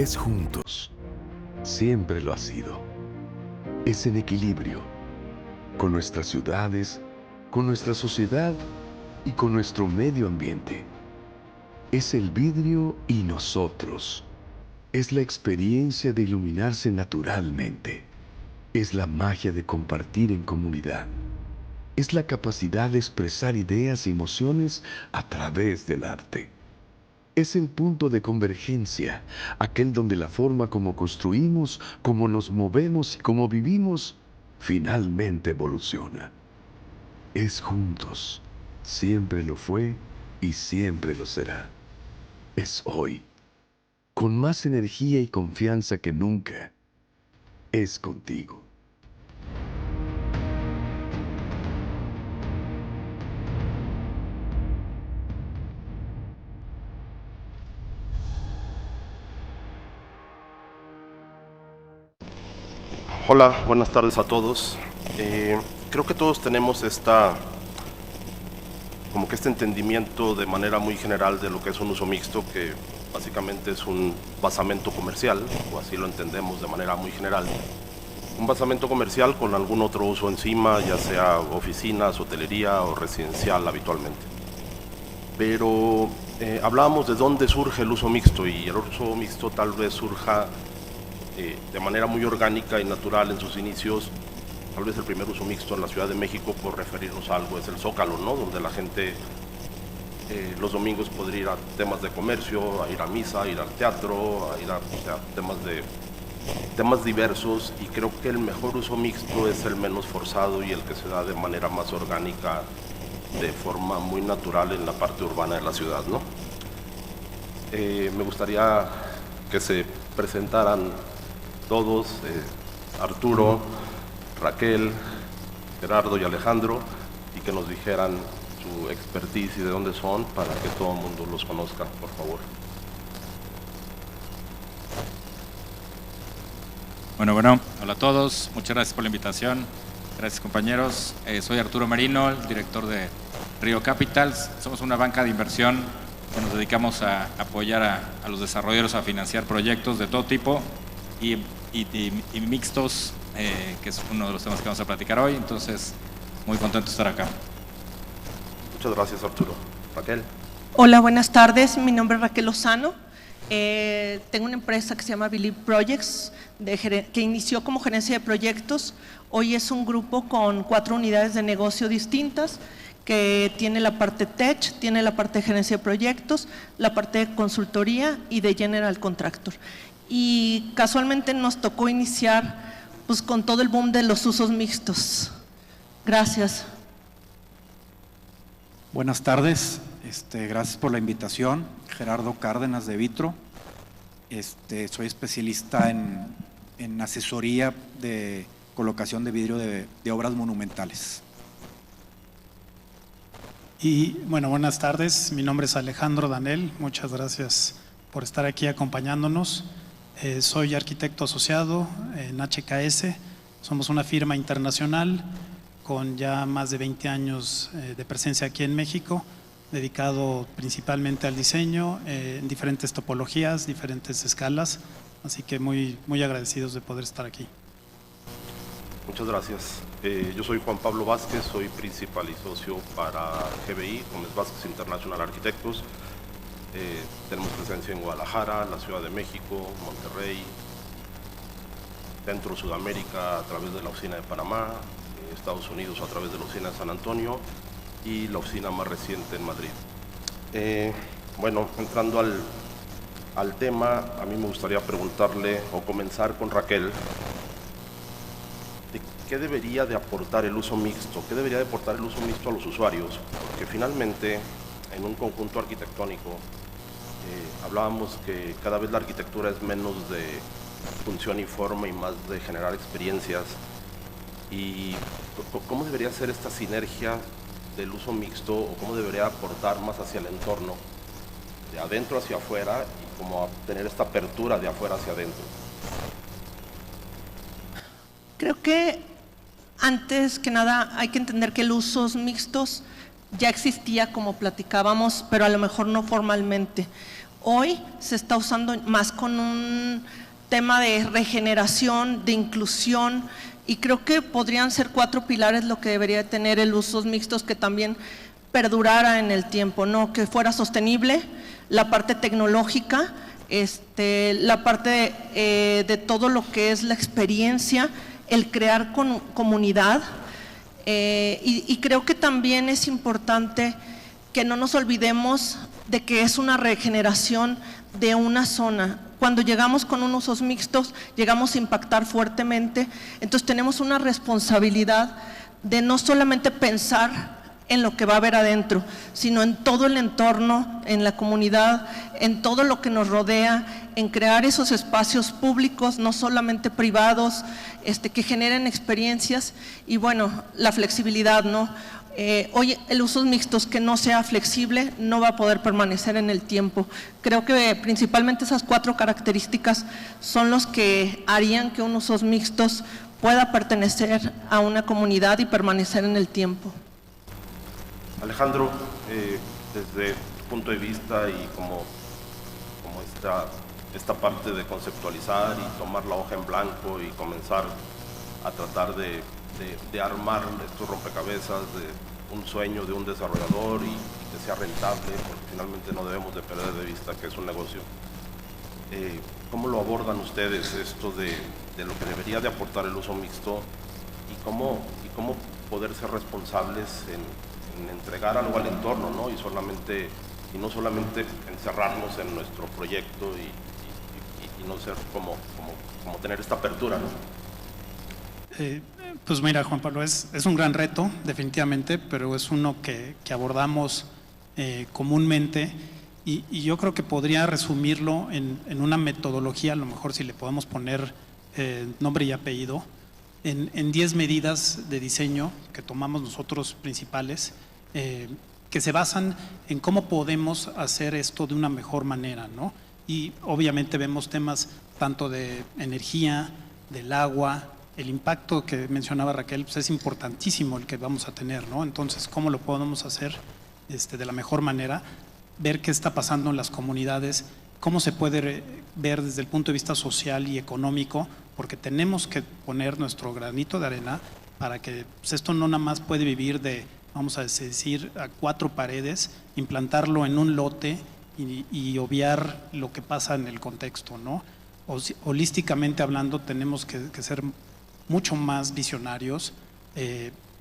Es juntos. Siempre lo ha sido. Es en equilibrio. Con nuestras ciudades, con nuestra sociedad y con nuestro medio ambiente. Es el vidrio y nosotros. Es la experiencia de iluminarse naturalmente. Es la magia de compartir en comunidad. Es la capacidad de expresar ideas y emociones a través del arte. Es el punto de convergencia, aquel donde la forma como construimos, cómo nos movemos y cómo vivimos, finalmente evoluciona. Es juntos. Siempre lo fue y siempre lo será. Es hoy. Con más energía y confianza que nunca. Es contigo. Hola, buenas tardes a todos. Creo que todos tenemos como que este entendimiento de manera muy general de lo que es un uso mixto, que básicamente es un basamento comercial, o así lo entendemos de manera muy general. Un basamento comercial con algún otro uso encima, ya sea oficinas, hotelería o residencial habitualmente. Pero hablábamos de dónde surge el uso mixto, y el uso mixto tal vez surja de manera muy orgánica y natural en sus inicios. Tal vez el primer uso mixto en la Ciudad de México, por referirnos a algo, es el Zócalo, ¿no? Donde la gente los domingos podría ir a temas de comercio, a ir a misa, a ir al teatro, a ir a temas diversos, y creo que el mejor uso mixto es el menos forzado y el que se da de manera más orgánica, de forma muy natural en la parte urbana de la ciudad, ¿no? Me gustaría que se presentaran todos, Arturo, Raquel, Gerardo y Alejandro, y que nos dijeran su expertise y de dónde son, para que todo el mundo los conozca, por favor. Bueno, hola a todos, muchas gracias por la invitación. Gracias, compañeros. Soy Arturo Merino, el director de Río Capitals. Somos una banca de inversión que nos dedicamos a apoyar a los desarrolladores a financiar proyectos de todo tipo y mixtos, que es uno de los temas que vamos a platicar hoy. Entonces, muy contento de estar acá. Muchas gracias, Arturo. Raquel. Hola, buenas tardes. Mi nombre es Raquel Lozano. Tengo una empresa que se llama Believe Projects, que inició como gerencia de proyectos. Hoy es un grupo con 4 unidades de negocio distintas, que tiene la parte tech, tiene la parte de gerencia de proyectos, la parte de consultoría y de general contractor. Y casualmente nos tocó iniciar pues con todo el boom de los usos mixtos. Gracias. Buenas tardes, gracias por la invitación. Gerardo Cárdenas de Vitro. Soy especialista en asesoría de colocación de vidrio de obras monumentales. Y bueno, buenas tardes, mi nombre es Alejandro Danel, muchas gracias por estar aquí acompañándonos. Soy arquitecto asociado en HKS, somos una firma internacional con ya más de 20 años de presencia aquí en México, dedicado principalmente al diseño en diferentes topologías, diferentes escalas, así que muy agradecidos de poder estar aquí. Muchas gracias. Yo soy Juan Pablo Vázquez, soy principal y socio para GBI, Gómez Vázquez International Architects. Tenemos presencia en Guadalajara, la Ciudad de México, Monterrey, Centro Sudamérica a través de la oficina de Panamá, Estados Unidos a través de la oficina de San Antonio y la oficina más reciente en Madrid. Bueno, entrando al tema, a mí me gustaría preguntarle o comenzar con Raquel. ¿Qué debería de aportar el uso mixto? ¿Qué debería de aportar el uso mixto a los usuarios? Porque finalmente, en un conjunto arquitectónico, hablábamos que cada vez la arquitectura es menos de función y forma y más de generar experiencias. ¿Y cómo debería ser esta sinergia del uso mixto, o cómo debería aportar más hacia el entorno, de adentro hacia afuera, y cómo tener esta apertura de afuera hacia adentro? Creo que antes que nada hay que entender que el usos mixtos ya existía, como platicábamos, pero a lo mejor no formalmente. Hoy se está usando más con un tema de regeneración, de inclusión, y creo que podrían ser 4 pilares lo que debería tener el usos mixtos, que también perdurara en el tiempo, ¿no? Que fuera sostenible, la parte tecnológica, la parte de todo lo que es la experiencia, el crear comunidad, y creo que también es importante que no nos olvidemos de que es una regeneración de una zona. Cuando llegamos con unos usos mixtos, llegamos a impactar fuertemente, entonces tenemos una responsabilidad de no solamente pensar en lo que va a haber adentro, sino en todo el entorno, en la comunidad, en todo lo que nos rodea, en crear esos espacios públicos, no solamente privados, que generen experiencias, y bueno, la flexibilidad, ¿no? Hoy el usos mixtos que no sea flexible no va a poder permanecer en el tiempo. Creo que principalmente esas 4 características son los que harían que un usos mixtos pueda pertenecer a una comunidad y permanecer en el tiempo. Alejandro, desde tu punto de vista y como esta parte de conceptualizar y tomar la hoja en blanco y comenzar a tratar de armar estos rompecabezas de un sueño de un desarrollador y que sea rentable, porque finalmente no debemos de perder de vista que es un negocio. ¿Cómo lo abordan ustedes esto de lo que debería de aportar el uso mixto y cómo poder ser responsables en entregar algo al entorno, ¿no? Y no solamente encerrarnos en nuestro proyecto y no ser como tener esta apertura, ¿no? Pues mira, Juan Pablo, es un gran reto, definitivamente, pero es uno que abordamos comúnmente, y yo creo que podría resumirlo en una metodología, a lo mejor si le podemos poner nombre y apellido, en 10 medidas de diseño que tomamos nosotros principales, que se basan en cómo podemos hacer esto de una mejor manera, ¿no? Y obviamente vemos temas tanto de energía, del agua. El impacto que mencionaba Raquel, pues es importantísimo el que vamos a tener, ¿no? Entonces, ¿cómo lo podemos hacer de la mejor manera? Ver qué está pasando en las comunidades, cómo se puede ver desde el punto de vista social y económico, porque tenemos que poner nuestro granito de arena para que pues, esto no nada más puede vivir de, vamos a decir, a 4 paredes, implantarlo en un lote y obviar lo que pasa en el contexto, ¿no? Holísticamente hablando, tenemos que ser mucho más visionarios.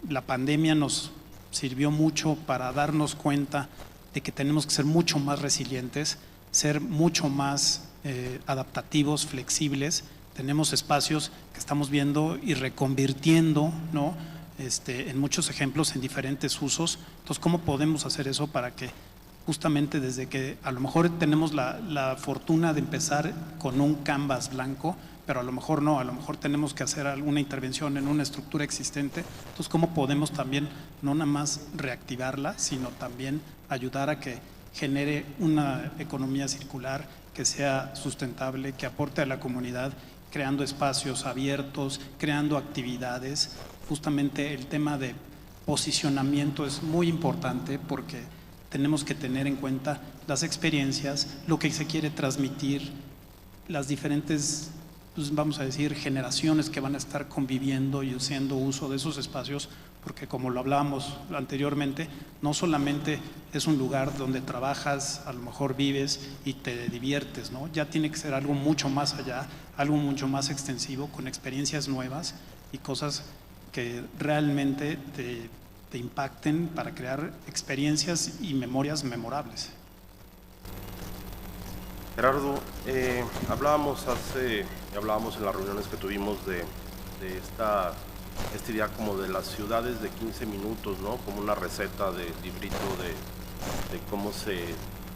La pandemia nos sirvió mucho para darnos cuenta de que tenemos que ser mucho más resilientes, ser mucho más adaptativos, flexibles. Tenemos espacios que estamos viendo y reconvirtiendo, ¿no? En muchos ejemplos en diferentes usos. Entonces, ¿cómo podemos hacer eso para que justamente desde que a lo mejor tenemos la fortuna de empezar con un canvas blanco, pero a lo mejor no, a lo mejor tenemos que hacer alguna intervención en una estructura existente? Entonces, ¿cómo podemos también no nada más reactivarla, sino también ayudar a que genere una economía circular que sea sustentable, que aporte a la comunidad, creando espacios abiertos, creando actividades? Justamente el tema de posicionamiento es muy importante porque tenemos que tener en cuenta las experiencias, lo que se quiere transmitir, las diferentes, pues vamos a decir, generaciones que van a estar conviviendo y haciendo uso de esos espacios, porque como lo hablábamos anteriormente, no solamente es un lugar donde trabajas, a lo mejor vives y te diviertes, ¿no? Ya tiene que ser algo mucho más allá, algo mucho más extensivo, con experiencias nuevas y cosas que realmente te impacten para crear experiencias y memorias memorables. Gerardo, hablábamos en las reuniones que tuvimos de esta idea como de las ciudades de 15 minutos, ¿no? Como una receta de librito de cómo se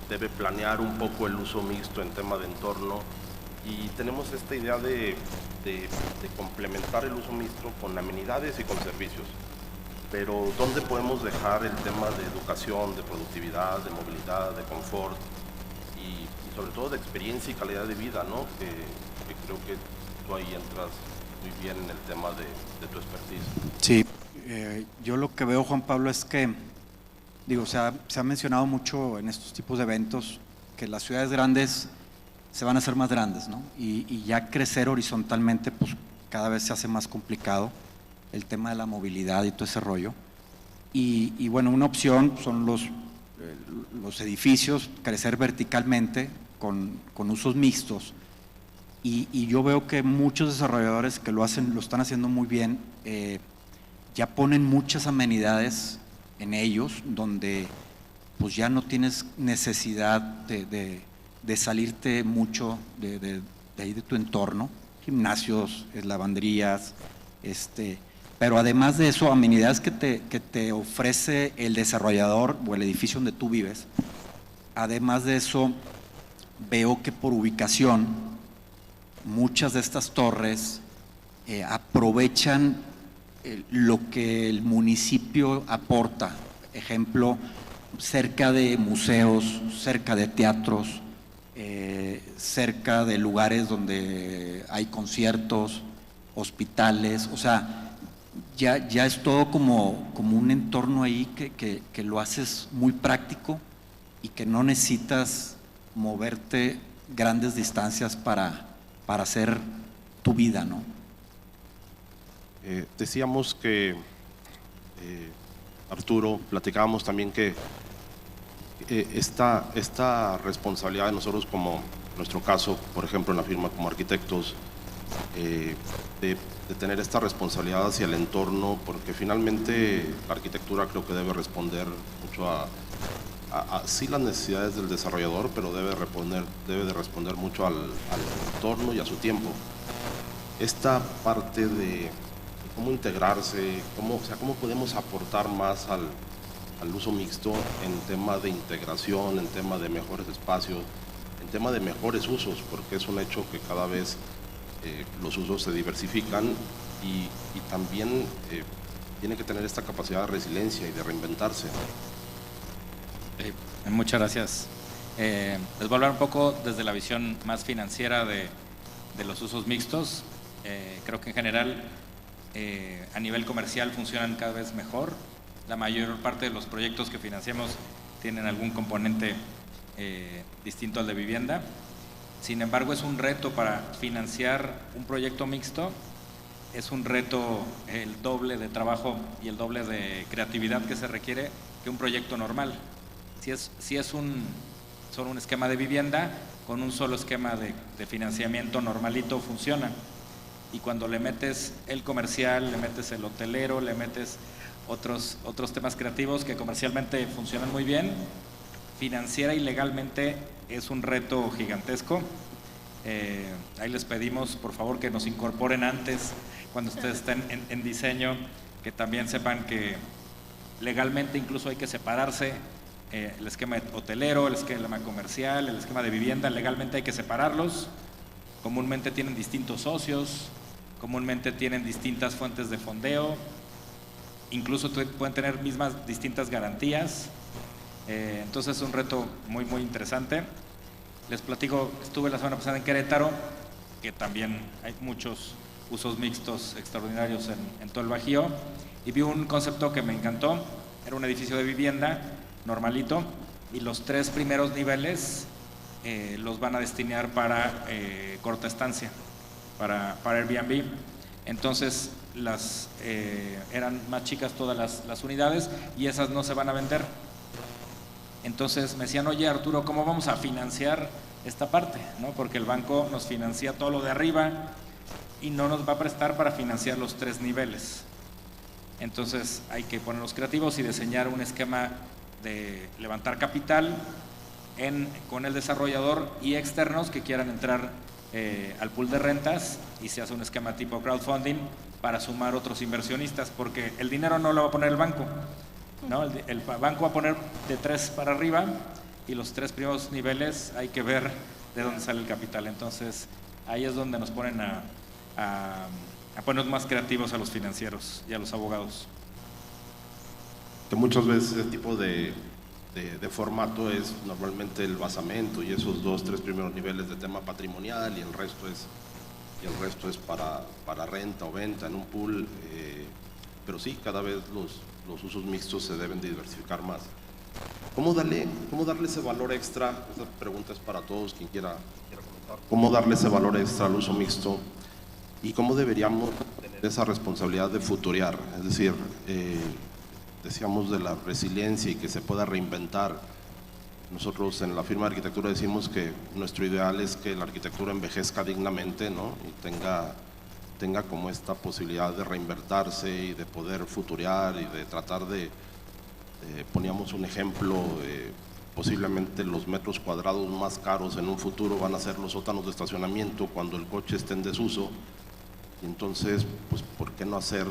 debe planear un poco el uso mixto en tema de entorno, y tenemos esta idea de complementar el uso mixto con amenidades y con servicios. Pero ¿dónde podemos dejar el tema de educación, de productividad, de movilidad, de confort y sobre todo de experiencia y calidad de vida, ¿no? Que creo que tú ahí entras muy bien en el tema de tu expertise. Sí, yo lo que veo, Juan Pablo, es que, digo, se ha mencionado mucho en estos tipos de eventos que las ciudades grandes se van a hacer más grandes, ¿no? Y ya crecer horizontalmente, pues cada vez se hace más complicado el tema de la movilidad y todo ese rollo. Y bueno, una opción son los edificios, crecer verticalmente con usos mixtos. Y yo veo que muchos desarrolladores que lo están haciendo muy bien, ya ponen muchas amenidades en ellos, donde pues ya no tienes necesidad de salirte mucho de ahí de tu entorno, gimnasios, lavanderías, pero además de eso, amenidades que te ofrece el desarrollador o el edificio donde tú vives. Además de eso, veo que por ubicación, muchas de estas torres aprovechan lo que el municipio aporta. Ejemplo, cerca de museos, cerca de teatros, cerca de lugares donde hay conciertos, hospitales, o sea, ya es todo como un entorno ahí que lo haces muy práctico y que no necesitas moverte grandes distancias para hacer tu vida, ¿no? Decíamos que, Arturo, platicábamos también que esta responsabilidad de nosotros, como en nuestro caso, por ejemplo, en la firma como arquitectos, de tener esta responsabilidad hacia el entorno, porque finalmente la arquitectura creo que debe responder mucho a sí las necesidades del desarrollador, pero debe de responder mucho al entorno y a su tiempo. Esta parte de cómo integrarse, cómo podemos aportar más al uso mixto en tema de integración, en tema de mejores espacios, en tema de mejores usos, porque es un hecho que cada vez los usos se diversifican y también tiene que tener esta capacidad de resiliencia y de reinventarse. Muchas gracias. Les voy a hablar un poco desde la visión más financiera de los usos mixtos. Creo que en general a nivel comercial funcionan cada vez mejor. La mayor parte de los proyectos que financiamos tienen algún componente distinto al de vivienda. Sin embargo, es un reto para financiar un proyecto mixto, es un reto el doble de trabajo y el doble de creatividad que se requiere que un proyecto normal. Si es solo un esquema de vivienda, con un solo esquema de financiamiento normalito funciona. Y cuando le metes el comercial, le metes el hotelero, le metes otros temas creativos que comercialmente funcionan muy bien, financiera y legalmente es un reto gigantesco. Ahí les pedimos por favor que nos incorporen antes, cuando ustedes estén en diseño, que también sepan que legalmente incluso hay que separarse el esquema hotelero, el esquema comercial, el esquema de vivienda, legalmente hay que separarlos. Comúnmente tienen distintos socios, comúnmente tienen distintas fuentes de fondeo, incluso pueden tener distintas garantías. Entonces es un reto muy interesante. Les platico, estuve la semana pasada en Querétaro, que también hay muchos usos mixtos extraordinarios en todo el Bajío, y vi un concepto que me encantó. Era un edificio de vivienda normalito y los 3 primeros niveles los van a destinar para corta estancia, para Airbnb. Entonces eran más chicas todas las unidades y esas no se van a vender. Entonces me decían, oye Arturo, ¿cómo vamos a financiar esta parte? ¿No? Porque el banco nos financia todo lo de arriba y no nos va a prestar para financiar los 3 niveles. Entonces hay que ponernos creativos y diseñar un esquema de levantar capital con el desarrollador y externos que quieran entrar al pool de rentas, y se hace un esquema tipo crowdfunding para sumar otros inversionistas, porque el dinero no lo va a poner el banco, ¿no? El banco va a poner de 3 para arriba y los 3 primeros niveles hay que ver de dónde sale el capital. Entonces ahí es donde nos ponen a ponernos más creativos a los financieros y a los abogados. Que muchas veces ese tipo de formato es normalmente el basamento y esos 2-3 primeros niveles de tema patrimonial, y el resto es para renta o venta en un pool, pero sí, cada vez los usos mixtos se deben diversificar más. ¿Cómo darle ese valor extra? Esta pregunta es para todos, quien quiera comentar. ¿Cómo darle ese valor extra al uso mixto? ¿Y cómo deberíamos tener esa responsabilidad de futurear? Es decir, decíamos de la resiliencia y que se pueda reinventar. Nosotros en la firma de arquitectura decimos que nuestro ideal es que la arquitectura envejezca dignamente, ¿no? Y tenga como esta posibilidad de reinventarse y de poder futurear y de tratar de poníamos un ejemplo, posiblemente los metros cuadrados más caros en un futuro van a ser los sótanos de estacionamiento cuando el coche esté en desuso. Y entonces, pues, ¿por qué no hacer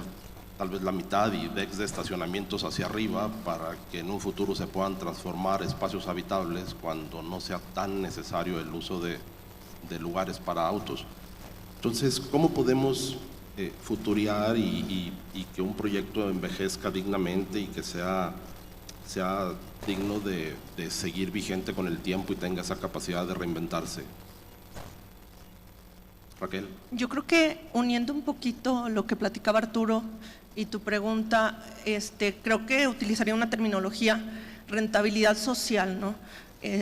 tal vez la mitad y decks de estacionamientos hacia arriba para que en un futuro se puedan transformar espacios habitables cuando no sea tan necesario el uso de lugares para autos? Entonces, ¿cómo podemos futurear y que un proyecto envejezca dignamente y que sea digno de seguir vigente con el tiempo y tenga esa capacidad de reinventarse? Raquel. Yo creo que uniendo un poquito lo que platicaba Arturo y tu pregunta, creo que utilizaría una terminología, rentabilidad social, ¿no?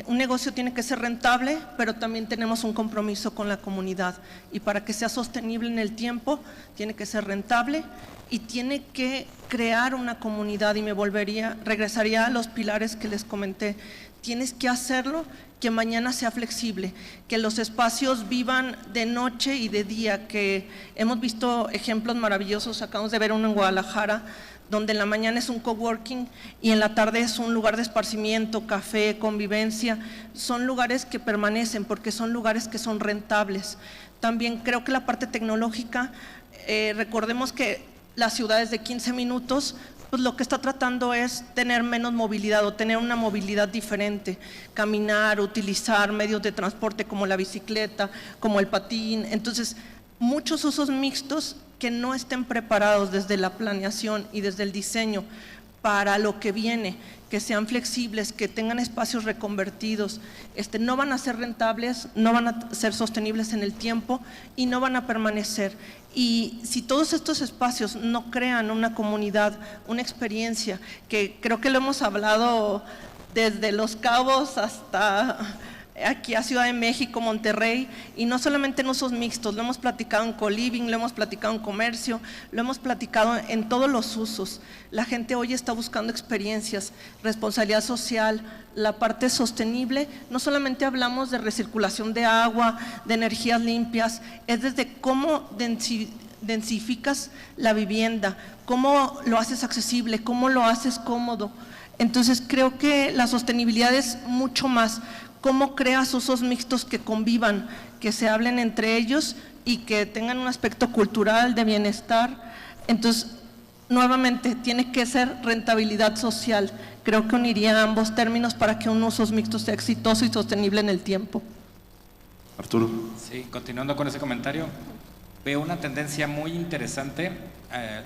Un negocio tiene que ser rentable, pero también tenemos un compromiso con la comunidad, y para que sea sostenible en el tiempo tiene que ser rentable y tiene que crear una comunidad, y regresaría a los pilares que les comenté. Tienes que hacerlo que mañana sea flexible, que los espacios vivan de noche y de día, que hemos visto ejemplos maravillosos, acabamos de ver uno en Guadalajara, donde en la mañana es un coworking y en la tarde es un lugar de esparcimiento, café, convivencia. Son lugares que permanecen porque son lugares que son rentables. También creo que la parte tecnológica, recordemos que las ciudades de 15 minutos, pues lo que está tratando es tener menos movilidad o tener una movilidad diferente, caminar, utilizar medios de transporte como la bicicleta, como el patín. Entonces, muchos usos mixtos que no estén preparados desde la planeación y desde el diseño para lo que viene, que sean flexibles, que tengan espacios reconvertidos, no van a ser rentables, no van a ser sostenibles en el tiempo y no van a permanecer. Y si todos estos espacios no crean una comunidad, una experiencia, que creo que lo hemos hablado desde Los Cabos hasta aquí a Ciudad de México, Monterrey, y no solamente en usos mixtos, lo hemos platicado en co-living, lo hemos platicado en comercio, lo hemos platicado en todos los usos. La gente hoy está buscando experiencias, responsabilidad social, la parte sostenible. No solamente hablamos de recirculación de agua, de energías limpias, es desde cómo densificas la vivienda, cómo lo haces accesible, cómo lo haces cómodo. Entonces creo que la sostenibilidad es mucho más. ¿Cómo creas usos mixtos que convivan, que se hablen entre ellos y que tengan un aspecto cultural de bienestar? Entonces, nuevamente, tiene que ser rentabilidad social. Creo que uniría ambos términos para que un usos mixtos sea exitoso y sostenible en el tiempo. Arturo. Sí, continuando con ese comentario, veo una tendencia muy interesante,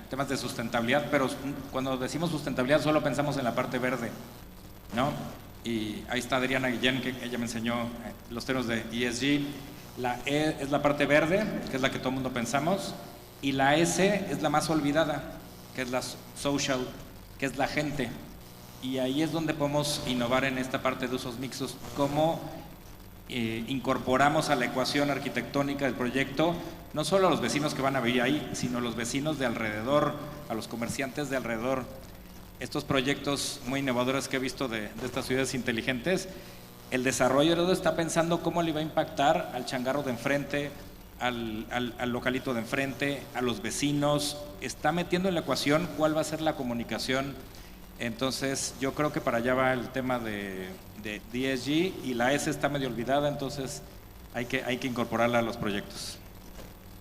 temas de sustentabilidad, pero cuando decimos sustentabilidad solo pensamos en la parte verde, ¿no? Y ahí está Adriana Guillén, que ella me enseñó los términos de ESG. La E es la parte verde, que es la que todo el mundo pensamos, y la S es la más olvidada, que es la social, que es la gente. Y ahí es donde podemos innovar en esta parte de usos mixtos, cómo incorporamos a la ecuación arquitectónica del proyecto no solo a los vecinos que van a vivir ahí, sino a los vecinos de alrededor, a los comerciantes de alrededor. Estos proyectos muy innovadores que he visto de estas ciudades inteligentes, el desarrollador está pensando cómo le va a impactar al changarro de enfrente, al localito de enfrente, a los vecinos, está metiendo en la ecuación cuál va a ser la comunicación. Entonces yo creo que para allá va el tema de ESG, y la S está medio olvidada, entonces hay que incorporarla a los proyectos.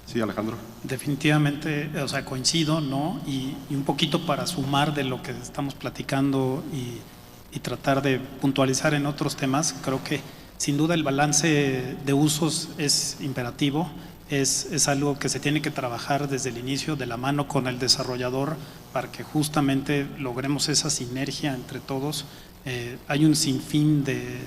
Sí, Alejandro. Definitivamente, o sea, coincido, ¿no? Y un poquito para sumar de lo que estamos platicando y tratar de puntualizar en otros temas, creo que sin duda el balance de usos es imperativo, es algo que se tiene que trabajar desde el inicio de la mano con el desarrollador para que justamente logremos esa sinergia entre todos. Hay un sinfín de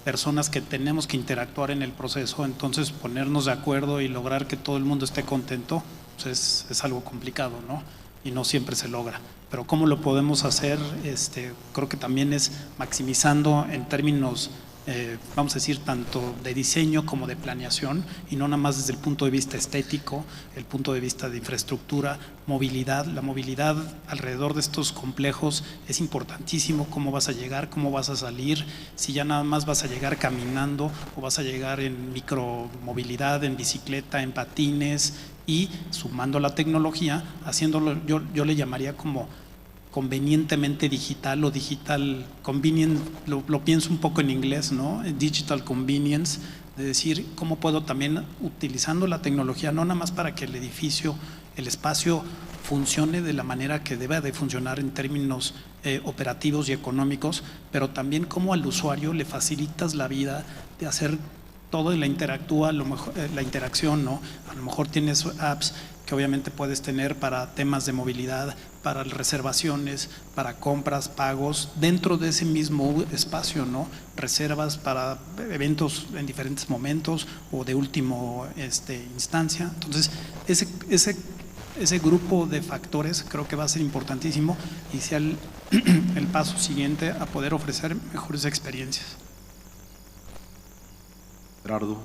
personas que tenemos que interactuar en el proceso, entonces ponernos de acuerdo y lograr que todo el mundo esté contento, pues es algo complicado, ¿no? y no siempre se logra. Pero ¿cómo lo podemos hacer? Creo que también es maximizando en términos, vamos a decir, tanto de diseño como de planeación, y no nada más desde el punto de vista estético, el punto de vista de infraestructura, movilidad. La movilidad alrededor de estos complejos es importantísimo. Cómo vas a llegar, cómo vas a salir, si ya nada más vas a llegar caminando o vas a llegar en micromovilidad, en bicicleta, en patines, y sumando la tecnología, haciéndolo, yo le llamaría como convenientemente digital o digital convenient, lo pienso un poco en inglés, ¿no? Digital convenience, de decir cómo puedo también, utilizando la tecnología, no nada más para que el edificio, el espacio funcione de la manera que debe de funcionar en términos operativos y económicos, pero también cómo al usuario le facilitas la vida de hacer todo y la interactúa, la interacción, ¿no? A lo mejor tienes apps que obviamente puedes tener para temas de movilidad, para reservaciones, para compras, pagos, dentro de ese mismo espacio, ¿no? Reservas para eventos en diferentes momentos o de última instancia. Entonces, ese grupo de factores creo que va a ser importantísimo y sea el paso siguiente a poder ofrecer mejores experiencias. Gerardo.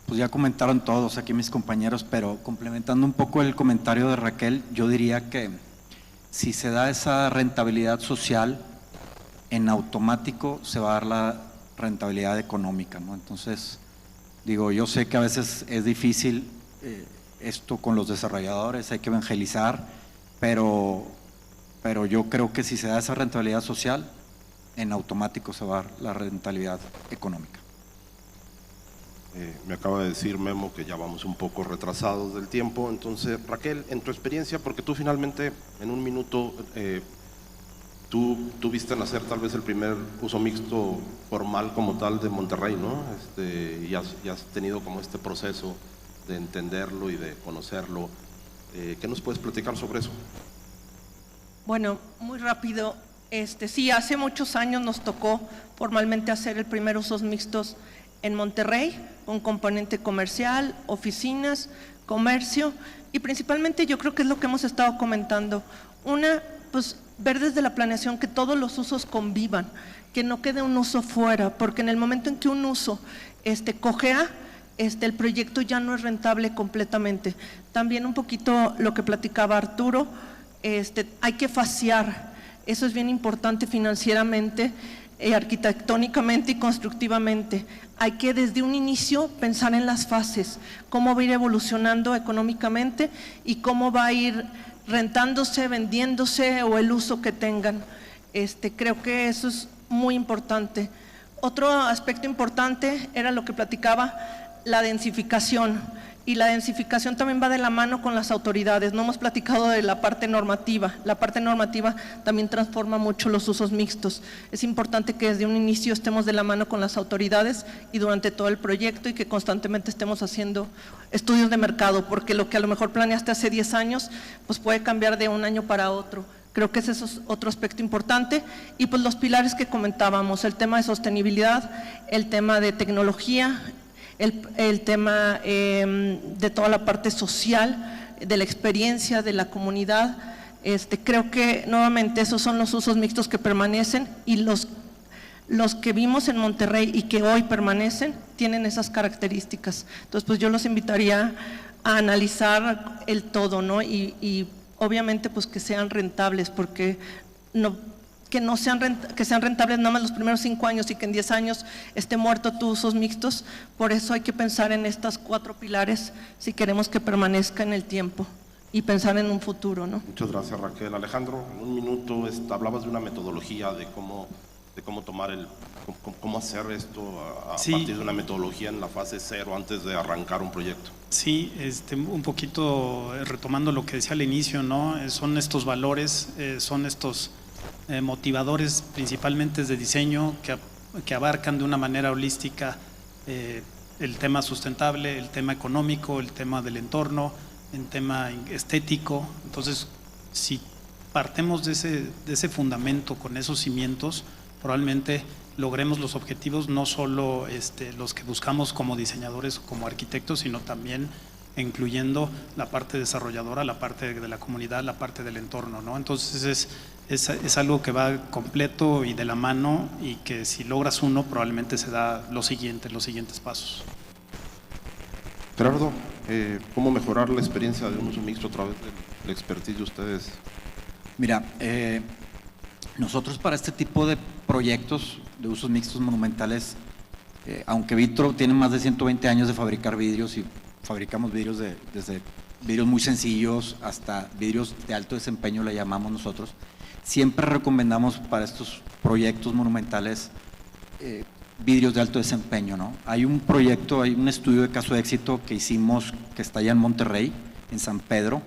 Pues ya comentaron todos aquí mis compañeros, pero complementando un poco el comentario de Raquel, yo diría que si se da esa rentabilidad social, en automático se va a dar la rentabilidad económica, ¿no? Entonces, digo, yo sé que a veces es difícil esto con los desarrolladores, hay que evangelizar, pero yo creo que si se da esa rentabilidad social, en automático se va a dar la rentabilidad económica. Me acaba de decir Memo que ya vamos un poco retrasados del tiempo. Entonces, Raquel, en tu experiencia, porque tú finalmente en un minuto tú viste nacer tal vez el primer uso mixto formal como tal de Monterrey, ¿no? Y has tenido como este proceso de entenderlo y de conocerlo. ¿Qué nos puedes platicar sobre eso? Bueno, muy rápido. Sí, hace muchos años nos tocó formalmente hacer el primer usos mixtos en Monterrey, con componente comercial, oficinas, comercio, y principalmente yo creo que es lo que hemos estado comentando. Una, pues ver desde la planeación que todos los usos convivan, que no quede un uso fuera, porque en el momento en que un uso cojea, el proyecto ya no es rentable completamente. También un poquito lo que platicaba Arturo, hay que fasear, eso es bien importante financieramente, arquitectónicamente y constructivamente. Hay que desde un inicio pensar en las fases, cómo va a ir evolucionando económicamente y cómo va a ir rentándose, vendiéndose o el uso que tengan. Creo que eso es muy importante. Otro aspecto importante era lo que platicaba, la densificación. Y la densificación también va de la mano con las autoridades. No hemos platicado de la parte normativa. La parte normativa también transforma mucho los usos mixtos. Es importante que desde un inicio estemos de la mano con las autoridades y durante todo el proyecto, y que constantemente estemos haciendo estudios de mercado, porque lo que a lo mejor planeaste hace 10 años, pues puede cambiar de un año para otro. Creo que ese es otro aspecto importante. Y pues los pilares que comentábamos, el tema de sostenibilidad, el tema de tecnología, el tema de toda la parte social, de la experiencia, de la comunidad. Creo que nuevamente esos son los usos mixtos que permanecen, y los que vimos en Monterrey y que hoy permanecen tienen esas características. Entonces, pues yo los invitaría a analizar el todo, ¿no? Y obviamente pues que sean rentables, porque que sean rentables nada más los primeros 5 años y que en 10 años esté muerto tu usos mixtos. Por eso hay que pensar en estas 4 pilares si queremos que permanezca en el tiempo y pensar en un futuro, ¿no? Muchas gracias, Raquel. Alejandro, en un minuto hablabas de una metodología de cómo cómo hacer esto a Sí. partir de una metodología en la fase 0 antes de arrancar un proyecto. Sí, un poquito retomando lo que decía al inicio, ¿no? Son estos valores, son estos motivadores principalmente de diseño que abarcan de una manera holística el tema sustentable, el tema económico, el tema del entorno, el tema estético. Entonces, si partemos de ese fundamento, con esos cimientos, probablemente logremos los objetivos, no solo los que buscamos como diseñadores o como arquitectos, sino también incluyendo la parte desarrolladora, la parte de la comunidad, la parte del entorno, ¿no? Entonces es algo que va completo y de la mano, y que si logras uno probablemente se da los siguientes pasos. Gerardo, ¿cómo mejorar la experiencia de un uso mixto a través del expertise de ustedes? Mira, nosotros para este tipo de proyectos de usos mixtos monumentales, aunque Vitro tiene más de 120 años de fabricar vidrios y fabricamos vidrios desde vidrios muy sencillos hasta vidrios de alto desempeño, le llamamos nosotros, siempre recomendamos para estos proyectos monumentales vidrios de alto desempeño, ¿no? Hay un proyecto, hay un estudio de caso de éxito que hicimos, que está allá en Monterrey, en San Pedro,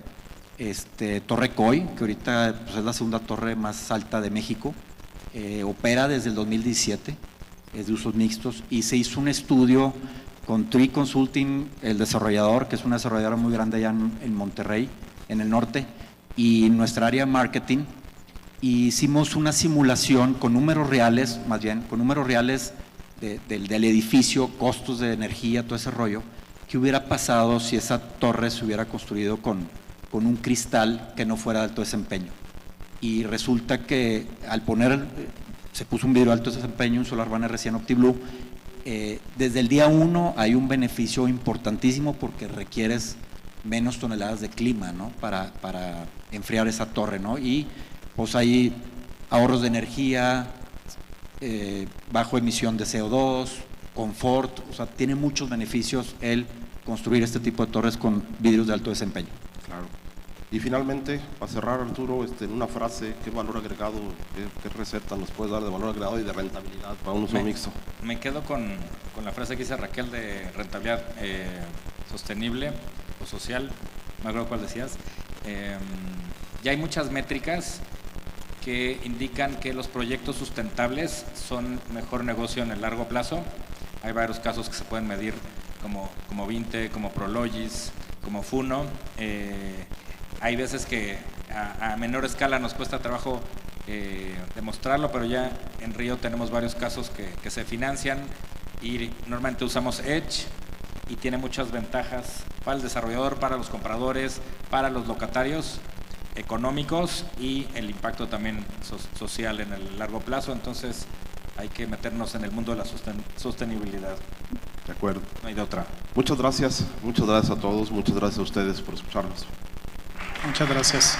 Torre Coy, que ahorita pues, es la segunda torre más alta de México, opera desde el 2017, es de usos mixtos, y se hizo un estudio con Tree Consulting, el desarrollador, que es una desarrolladora muy grande allá en Monterrey, en el norte, y nuestra área de marketing, y hicimos una simulación con números reales, más bien, con números reales del edificio, costos de energía, todo ese rollo, ¿qué hubiera pasado si esa torre se hubiera construido con un cristal que no fuera de alto desempeño? Y resulta que al se puso un vidrio de alto desempeño, un SolarBanner recién OptiBlue, desde el día 1 hay un beneficio importantísimo porque requieres menos toneladas de clima, ¿no? Para enfriar esa torre, ¿no? Y pues hay ahorros de energía, bajo emisión de CO2, confort, o sea, tiene muchos beneficios el construir este tipo de torres con vidrios de alto desempeño. Claro. Y finalmente, para cerrar, Arturo, en una frase, ¿qué valor agregado, qué receta nos puedes dar de valor agregado y de rentabilidad para un uso mixto? Me quedo con la frase que dice Raquel de rentabilidad sostenible o social, no me acuerdo cuál decías. Ya hay muchas métricas que indican que los proyectos sustentables son mejor negocio en el largo plazo. Hay varios casos que se pueden medir como Vinte, como Prologis, como Funo. Hay veces que a menor escala nos cuesta trabajo demostrarlo, pero ya en Río tenemos varios casos que se financian y normalmente usamos Edge y tiene muchas ventajas para el desarrollador, para los compradores, para los locatarios económicos y el impacto también social en el largo plazo. Entonces hay que meternos en el mundo de la sostenibilidad. De acuerdo. No hay de otra. Muchas gracias a todos, muchas gracias a ustedes por escucharnos. Muchas gracias.